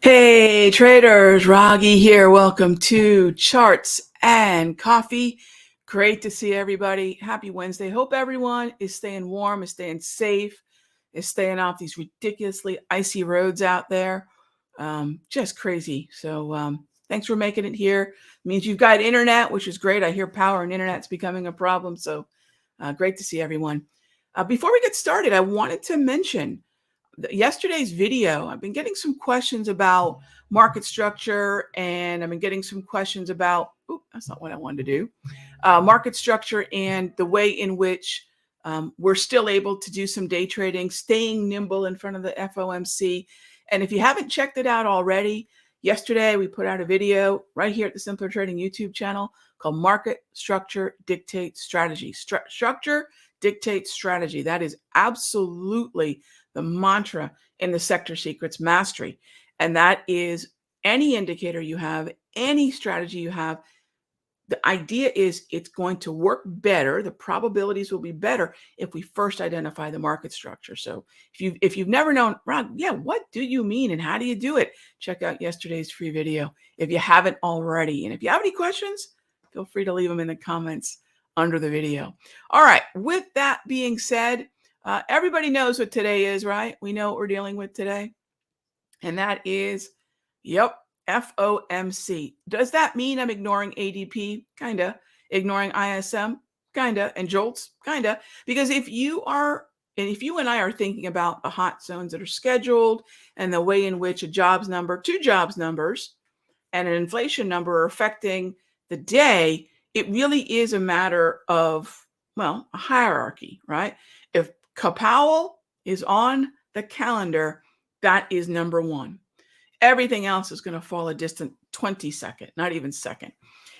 Hey traders, Raghee here. Welcome to Charts and Coffee. Great to see everybody. Happy Wednesday. Hope everyone is staying warm, is staying safe, is staying off these ridiculously icy roads out there. Just crazy. So thanks for making it here. It means you've got internet, which is great. I hear power and internet's becoming a problem. So great to see everyone. Before we get started, I wanted to mention yesterday's video. I've been getting some questions about market structure, and I've been getting some questions about, that's not what I wanted to do, market structure and the way in which we're still able to do some day trading, staying nimble in front of the FOMC. And if you haven't checked it out already, yesterday we put out a video right here at the Simpler Trading YouTube channel called Market Structure Dictates Strategy. Structure dictates strategy. That is absolutely the mantra in the Sector Secrets Mastery. And that is any indicator you have, any strategy you have, the idea is it's going to work better. The probabilities will be better if we first identify the market structure. So if you've never known, Ron, what do you mean and how do you do it? Check out yesterday's free video if you haven't already. And if you have any questions, feel free to leave them in the comments under the video. All right. With that being said, everybody knows what today is, right? We know what we're dealing with today. And that is, FOMC. Does that mean I'm ignoring ADP? Kinda. Ignoring ISM? Kinda. And JOLTS? Kinda. Because if you and I are thinking about the hot zones that are scheduled and the way in which a jobs number, two jobs numbers, and an inflation number are affecting the day, it really is a matter of, a hierarchy, right? If Powell is on the calendar, that is number one. Everything else is going to fall a distant 20-second, not even second.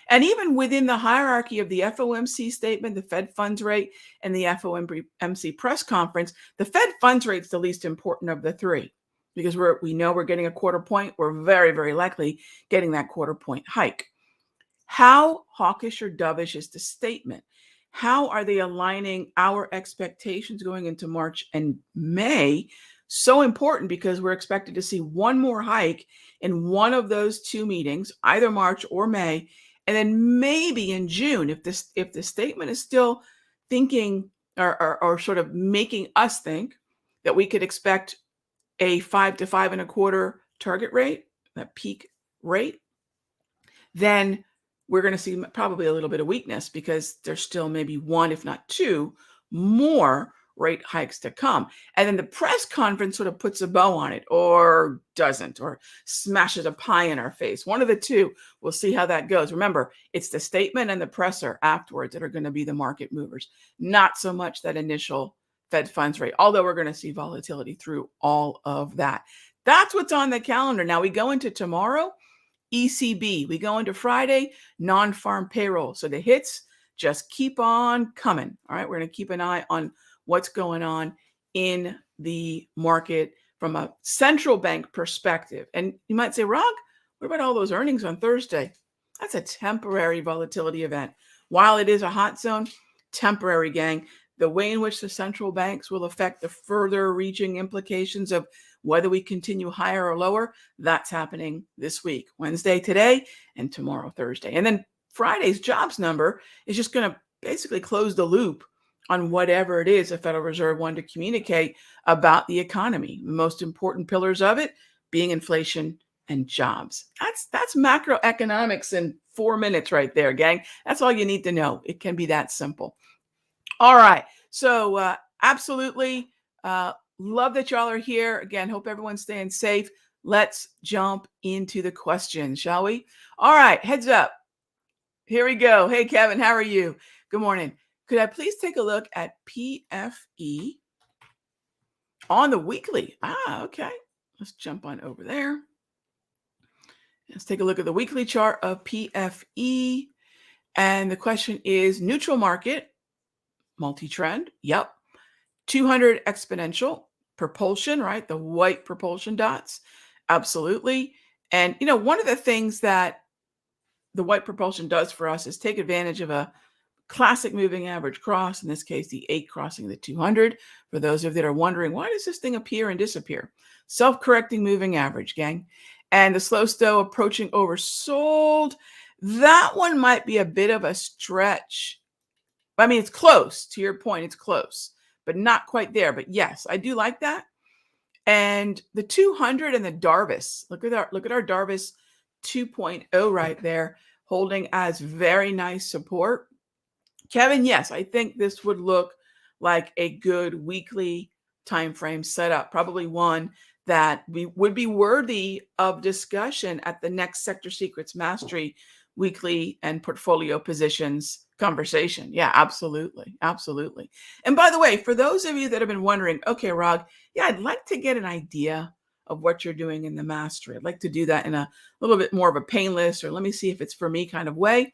And even within the hierarchy of the FOMC statement, the Fed funds rate, and the FOMC press conference, the Fed funds rate is the least important of the three, because we know we're getting a quarter point. We're very, very likely getting that quarter point hike. How hawkish or dovish is the statement? How are they aligning our expectations going into March and May? So important, because we're expected to see one more hike in one of those two meetings, either March or May, and then maybe in June, if the statement is still thinking or sort of making us think that we could expect a 5 to 5.25 target rate, that peak rate, then we're going to see probably a little bit of weakness, because there's still maybe one, if not two, more rate hikes to come. And then the press conference sort of puts a bow on it, or doesn't, or smashes a pie in our face. One of the two. We'll see how that goes. Remember, it's the statement and the presser afterwards that are going to be the market movers, not so much that initial Fed funds rate, although we're going to see volatility through all of that. That's what's on the calendar. Now we go into tomorrow, ECB. We go into Friday, non-farm payroll. So the hits just keep on coming. All right, we're going to keep an eye on what's going on in the market from a central bank perspective. And you might say, Rog, what about all those earnings on Thursday? That's a temporary volatility event. While it is a hot zone, temporary, gang. The way in which the central banks will affect the further reaching implications of whether we continue higher or lower, that's happening this week, Wednesday today, and tomorrow, Thursday. And then Friday's jobs number is just going to basically close the loop on whatever it is the Federal Reserve wanted to communicate about the economy. The most important pillars of it being inflation and jobs. That's macroeconomics in 4 minutes right there, gang. That's all you need to know. It can be that simple. All right. So absolutely love that y'all are here. Again, hope everyone's staying safe. Let's jump into the questions, shall we? All right. Heads up. Here we go. Hey, Kevin, how are you? Good morning. Could I please take a look at PFE on the weekly? Okay. Let's jump on over there. Let's take a look at the weekly chart of PFE. And the question is neutral market. multi-trend. Yep. 200 exponential propulsion, right? The white propulsion dots. Absolutely. And one of the things that the white propulsion does for us is take advantage of a classic moving average cross, in this case, the 8 crossing the 200. For those of you that are wondering, why does this thing appear and disappear? Self-correcting moving average, gang. And the slow stow approaching oversold. That one might be a bit of a stretch. I mean, it's close. To your point, it's close, but not quite there. But yes, I do like that. And the 200 and the Darvis. Look at our Darvis 2.0 right there, holding as very nice support. Kevin, yes, I think this would look like a good weekly time frame setup, probably one that would be worthy of discussion at the next Sector Secrets Mastery weekly and portfolio positions conversation. Yeah, absolutely. Absolutely. And by the way, for those of you that have been wondering, okay, Rog, yeah, I'd like to get an idea of what you're doing in the mastery. I'd like to do that in a little bit more of a painless, or let me see if it's for me kind of way.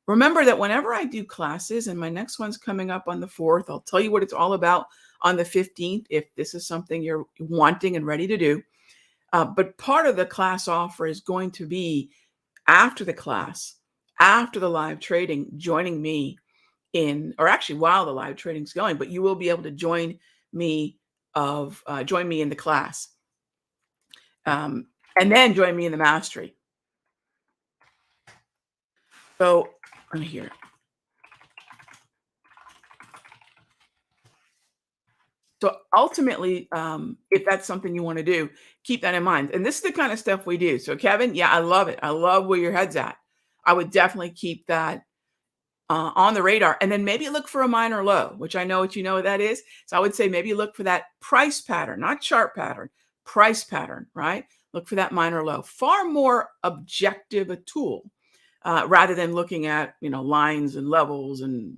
Remember that whenever I do classes, and my next one's coming up on the 4th, I'll tell you what it's all about on the 15th, if this is something you're wanting and ready to do. But part of the class offer is going to be after the class, after the live trading, joining me or actually while the live trading's going, but you will be able to join me in the class, and then join me in the mastery. So let me hear. So ultimately, if that's something you want to do, keep that in mind. And this is the kind of stuff we do. So Kevin, yeah, I love it. I love where your head's at. I would definitely keep that on the radar, and then maybe look for a minor low, which I know what that is. So I would say maybe look for that price pattern, not chart pattern, price pattern, right? Look for that minor low. Far more objective a tool, rather than looking at lines and levels and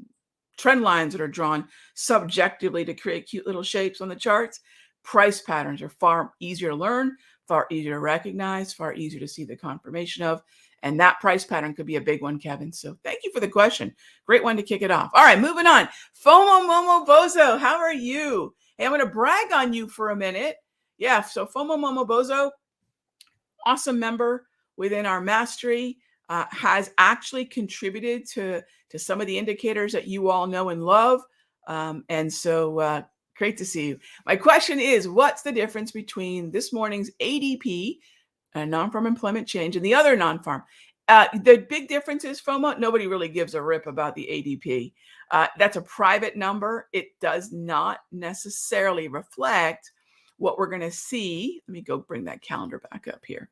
trend lines that are drawn subjectively to create cute little shapes on the charts. Price patterns are far easier to learn, far easier to recognize, far easier to see the confirmation of. And that price pattern could be a big one, Kevin. So thank you for the question. Great one to kick it off. All right, moving on. FOMO Momo Bozo, how are you? Hey, I'm going to brag on you for a minute. Yeah, so FOMO Momo Bozo, awesome member within our mastery, has actually contributed to some of the indicators that you all know and love. And so great to see you. My question is, what's the difference between this morning's ADP, non-farm employment change, and the other non-farm? The big difference is FOMO. Nobody really gives a rip about the ADP. That's a private number. It does not necessarily reflect what we're going to see. Let me go bring that calendar back up here.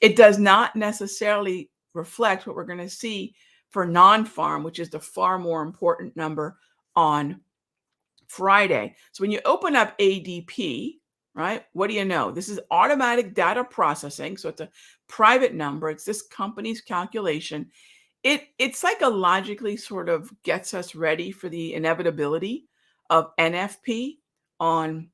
It does not necessarily reflect what we're going to see for non-farm, which is the far more important number on Friday. So when you open up ADP, right, what do you know? This is automatic data processing. So it's a private number. It's this company's calculation. It psychologically sort of gets us ready for the inevitability of NFP on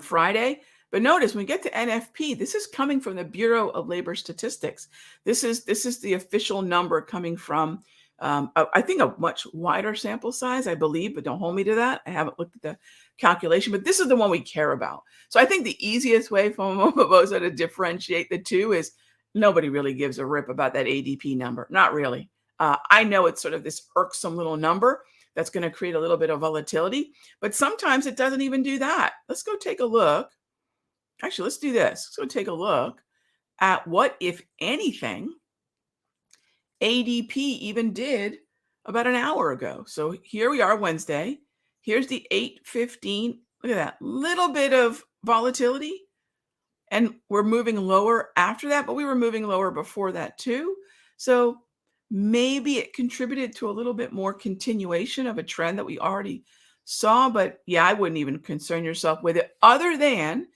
Friday. But notice when we get to NFP, this is coming from the Bureau of Labor Statistics. This is the official number coming from, I think, a much wider sample size, I believe, but don't hold me to that. I haven't looked at the calculation, but this is the one we care about. So I think the easiest way for Momobozo to differentiate the two is nobody really gives a rip about that ADP number. Not really. I know it's sort of this irksome little number that's going to create a little bit of volatility, but sometimes it doesn't even do that. Let's go take a look. Actually, let's do this. Let's go take a look at what, if anything, ADP even did about an hour ago. So here we are Wednesday. Here's the 8:15. Look at that little bit of volatility. And we're moving lower after that, but we were moving lower before that too. So maybe it contributed to a little bit more continuation of a trend that we already saw. But yeah, I wouldn't even concern yourself with it, other than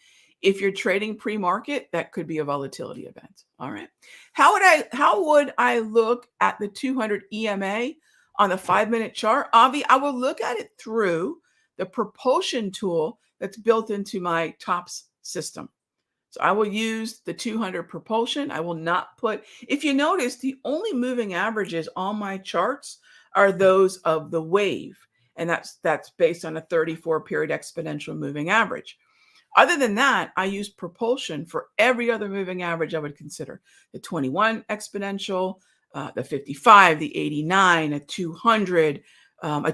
if you're trading pre-market, that could be a volatility event. All right. How would I look at the 200 EMA on the 5-minute chart? Avi, I will look at it through the propulsion tool that's built into my TOPS system. So I will use the 200 propulsion. I will not put, if you notice, the only moving averages on my charts are those of the wave. And that's based on a 34-period exponential moving average. Other than that, I use propulsion for every other moving average I would consider. The 21 exponential, the 55, the 89, a 200, a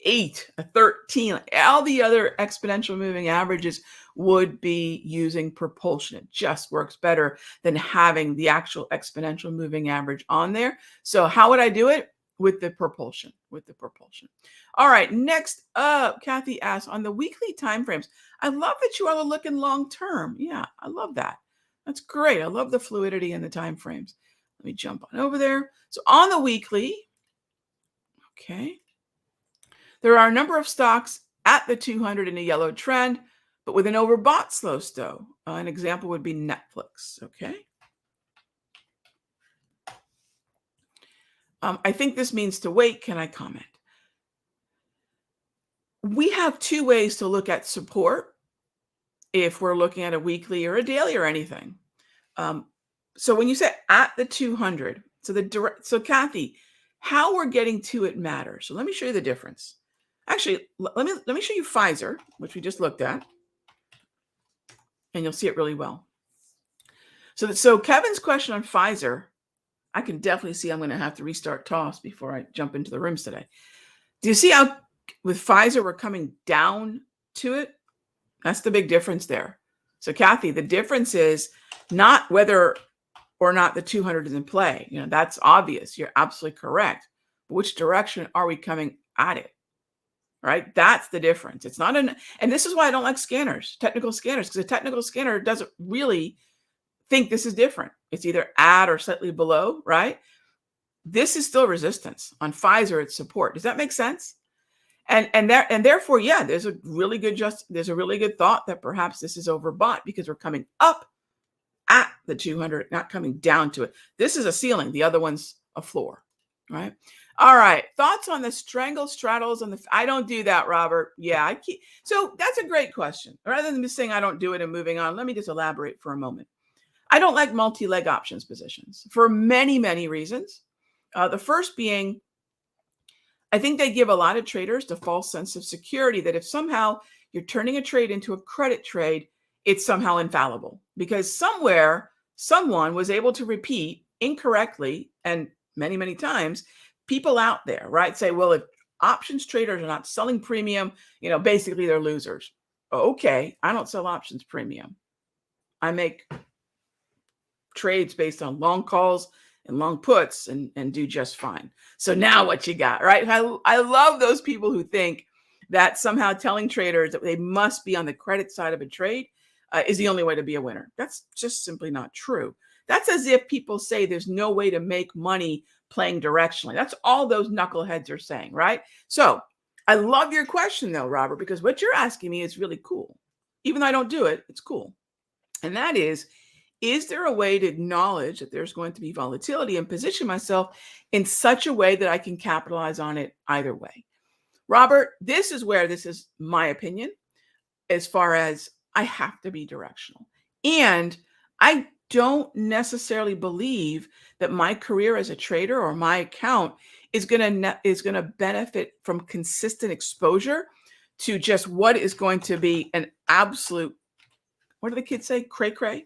8, a 13, all the other exponential moving averages would be using propulsion. It just works better than having the actual exponential moving average on there. So how would I do it? With the propulsion, All right, next up, Kathy asks, on the weekly timeframes, I love that you all are looking long-term. Yeah, I love that. That's great. I love the fluidity in the timeframes. Let me jump on over there. So on the weekly, okay, there are a number of stocks at the 200 in a yellow trend, but with an overbought slow stow. An example would be Netflix, okay? I think this means to wait. Can I comment? We have two ways to look at support if we're looking at a weekly or a daily or anything. So when you say at the 200, so Kathy, how we're getting to it matters. So let me show you the difference. Actually, let me show you Pfizer, which we just looked at, and you'll see it really well. So Kevin's question on Pfizer, I can definitely see I'm going to have to restart toss before I jump into the rooms today. Do you see how with Pfizer we're coming down to it? That's the big difference there. So Kathy, the difference is not whether or not the 200 is in play. That's obvious. You're absolutely correct. But which direction are we coming at it? Right? That's the difference. It's not and this is why I don't like scanners, technical scanners, because a technical scanner doesn't really think this is different. It's either at or slightly below, right? This is still resistance. On Pfizer, it's support. Does that make sense? And therefore, yeah, there's a really good thought that perhaps this is overbought because we're coming up at the 200, not coming down to it. This is a ceiling. The other one's a floor, right? All right. Thoughts on the strangle straddles I don't do that, Robert. Yeah, so that's a great question. Rather than just saying I don't do it and moving on, let me just elaborate for a moment. I don't like multi-leg options positions for many, many reasons. The first being, I think they give a lot of traders the false sense of security that if somehow you're turning a trade into a credit trade, it's somehow infallible because somewhere someone was able to repeat incorrectly and many, many times people out there, right, say, well, if options traders are not selling premium, basically they're losers. Okay, I don't sell options premium. I make trades based on long calls and long puts and do just fine. So now what you got, right? I love those people who think that somehow telling traders that they must be on the credit side of a trade is the only way to be a winner. That's just simply not true. That's as if people say there's no way to make money playing directionally. That's all those knuckleheads are saying, right? So I love your question though, Robert, because what you're asking me is really cool. Even though I don't do it, it's cool. And that is there a way to acknowledge that there's going to be volatility and position myself in such a way that I can capitalize on it either way? Robert, this is my opinion as far as I have to be directional. And I don't necessarily believe that my career as a trader or my account is going to benefit from consistent exposure to just what is going to be an absolute, what do the kids say, cray-cray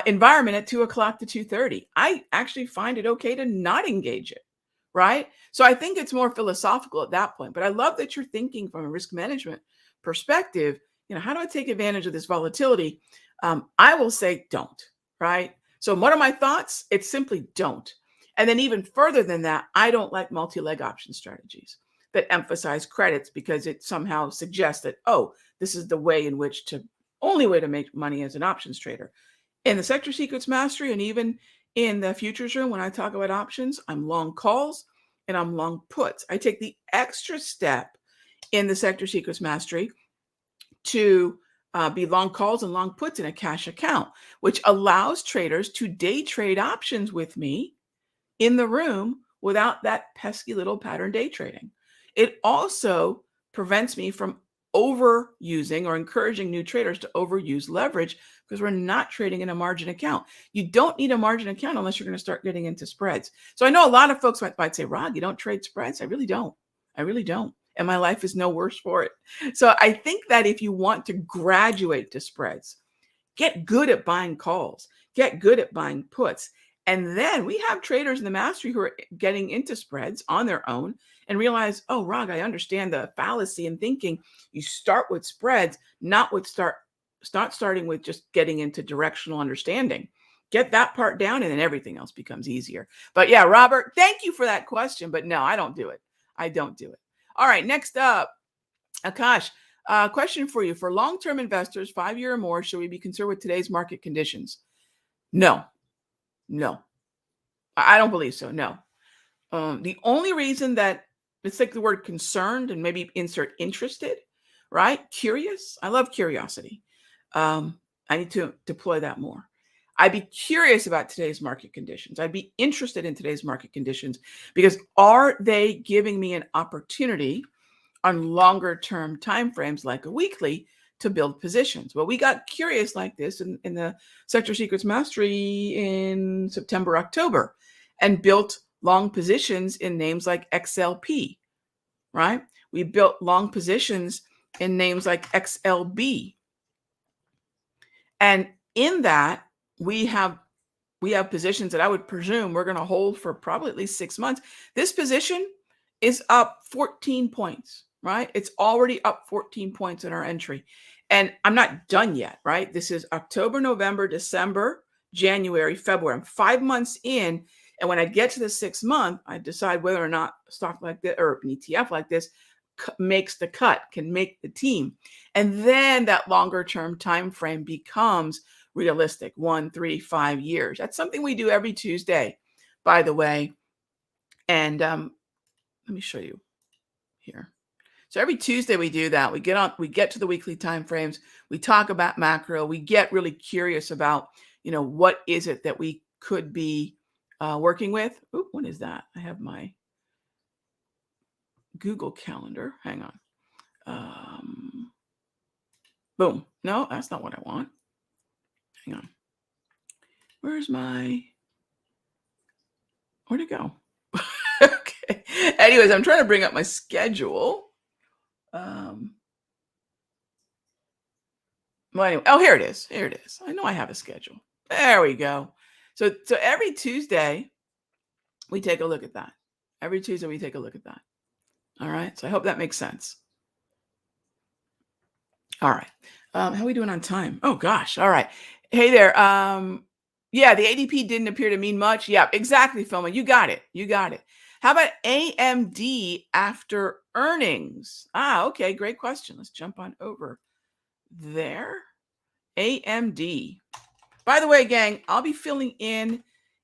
environment at 2 o'clock to 2:30. I actually find it okay to not engage it, right? So I think it's more philosophical at that point. But I love that you're thinking from a risk management perspective, how do I take advantage of this volatility? I will say don't, right? So what are my thoughts? It's simply don't. And then even further than that, I don't like multi-leg option strategies that emphasize credits because it somehow suggests that, oh, this is the only way to make money as an options trader. In the Sector Secrets Mastery and even in the futures room, when I talk about options, I'm long calls and I'm long puts. I take the extra step in the Sector Secrets Mastery to be long calls and long puts in a cash account, which allows traders to day trade options with me in the room without that pesky little pattern day trading. It also prevents me from overusing or encouraging new traders to overuse leverage because we're not trading in a margin account. You don't need a margin account unless you're going to start getting into spreads. So I know a lot of folks might say, Rod, you don't trade spreads. I really don't. I really don't. And my life is no worse for it. So I think that if you want to graduate to spreads, get good at buying calls, get good at buying puts. And then we have traders in the mastery who are getting into spreads on their own and realize, oh, Rag, I understand the fallacy in thinking you start with spreads, not starting with just getting into directional understanding. Get that part down and then everything else becomes easier. But yeah, Robert, thank you for that question. But no, I don't do it. I don't do it. All right, next up, Akash. Question for you. For long-term investors, 5-year or more, should we be concerned with today's market conditions? No. I don't believe so. No. The only reason that, let's take the word concerned and maybe insert interested, right? Curious. I love curiosity. I need to deploy that more. I'd be curious about today's market conditions. I'd be interested in today's market conditions because are they giving me an opportunity on longer term timeframes like a weekly to build positions? Well, we got curious like this in the Sector Secrets Mastery in September, October, and built long positions in names like XLP, right? We built long positions in names like XLB. And in that, we have positions that I would presume we're going to hold for probably at least 6 months. This position is up 14 points, right? It's already up 14 points in our entry. And I'm not done yet, right? This is October, November, December, January, February. I'm 5 months in. And when I get to the 6th month, I decide whether or not a stock like this or an ETF like this makes the cut, can make the team. And then that longer term time frame becomes realistic, 1, 3, 5 years. That's something we do every Tuesday, by the way. And let me show you here. So every Tuesday we do that. We get to the weekly time frames. We talk about macro. We get really curious about, what is it that we could be working with. Oop, what is that? I have my Google Calendar. Hang on. Boom. No, that's not what I want. Hang on. Where'd it go? Okay. Anyways, I'm trying to bring up my schedule. Well, anyway, here it is. Here it is. I know I have a schedule. There we go. So every Tuesday, we take a look at that. Every Tuesday, we take a look at that. All right. So I hope that makes sense. All right. How are we doing on time? Oh, gosh. All right. Hey there. Yeah, the ADP didn't appear to mean much. Yeah, exactly, Filma. You got it. How about AMD after earnings? Okay. Great question. Let's jump on over there. AMD. By the way, gang, I'll be filling in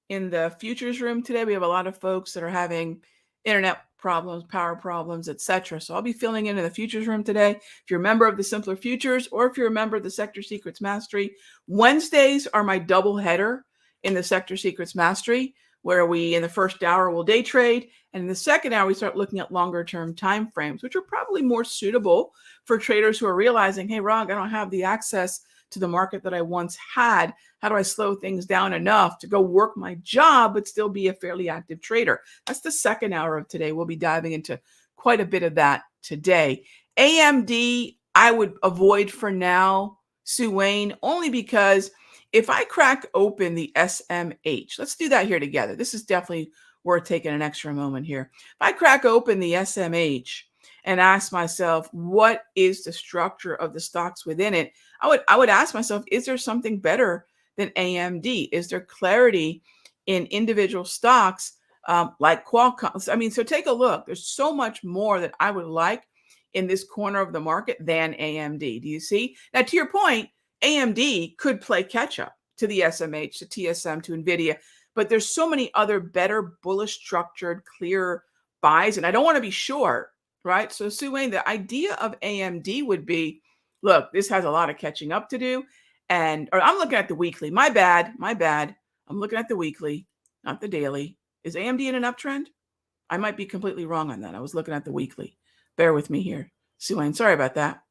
the futures room today. We have a lot of folks that are having internet problems, power problems, etc. So I'll be filling in the futures room today. If you're a member of the Simpler Futures or if you're a member of the Sector Secrets Mastery, Wednesdays are my double header in the Sector Secrets Mastery, where we, in the first hour, will day trade. And in the second hour, we start looking at longer term time frames, which are probably more suitable for traders who are realizing, hey, Rog, I don't have the access to the market that I once had. How do I slow things down enough to go work my job, but still be a fairly active trader? That's the second hour of today. We'll be diving into quite a bit of that today. AMD, I would avoid for now, Sue Wayne, only because if I crack open the SMH, let's do that here together. This is definitely worth taking an extra moment here. If I crack open the SMH and ask myself, what is the structure of the stocks within it? I would ask myself, is there something better than AMD? Is there clarity in individual stocks like Qualcomm? I mean, so take a look. There's so much more that I would like in this corner of the market than AMD. Do you see? Now, to your point, AMD could play catch up to the SMH, to TSM, to NVIDIA, but there's so many other better bullish structured, clear buys, and I don't want to be short. Right. So, Sue Wayne, the idea of AMD would be, look, this has a lot of catching up to do. Or I'm looking at the weekly. My bad. I'm looking at the weekly, not the daily. Is AMD in an uptrend? I might be completely wrong on that. I was looking at the weekly. Bear with me here. Sue Wayne, sorry about that.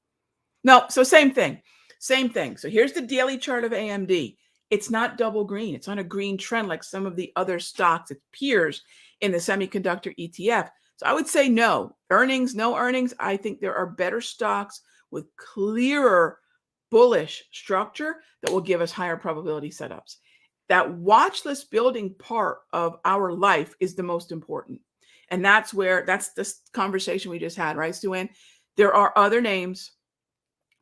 No, so same thing. So here's the daily chart of AMD. It's not double green. It's on a green trend like some of the other stocks, its peers in the semiconductor ETF. So I would say no. Earnings, no earnings. I think there are better stocks with clearer bullish structure that will give us higher probability setups. That watch list building part of our life is the most important. And that's this conversation we just had, right, Sue? There are other names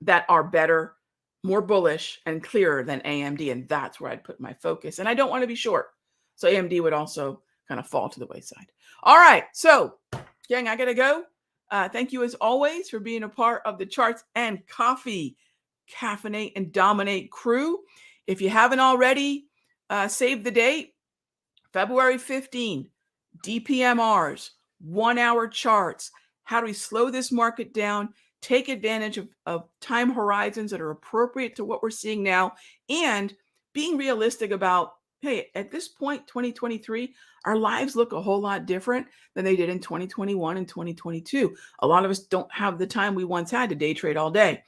that are better, more bullish, and clearer than AMD. And that's where I'd put my focus. And I don't want to be short. So AMD would also kind of fall to the wayside. All right. So, gang, I got to go. Thank you as always for being a part of the Charts and Coffee Caffeinate and Dominate crew. If you haven't already, save the date, February 15, DPMRs, 1 hour charts. How do we slow this market down? Take advantage of time horizons that are appropriate to what we're seeing now, and being realistic about, hey, at this point, 2023, our lives look a whole lot different than they did in 2021 and 2022. A lot of us don't have the time we once had to day trade all day.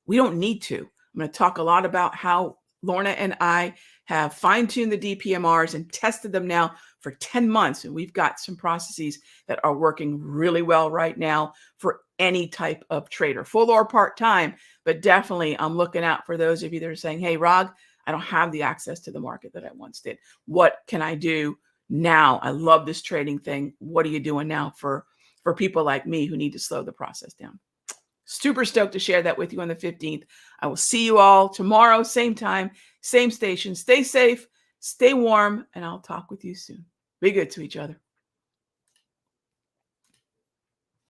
We don't need to. I'm going to talk a lot about how Lorna and I have fine-tuned the DPMRs and tested them now for 10 months. And we've got some processes that are working really well right now for any type of trader, full or part-time. But definitely, I'm looking out for those of you that are saying, hey, Rag, I don't have the access to the market that I once did. What can I do now? I love this trading thing. What are you doing now for people like me who need to slow the process down? Super stoked to share that with you on the 15th. I will see you all tomorrow, same time, same station. Stay safe, stay warm, and I'll talk with you soon. Be good to each other.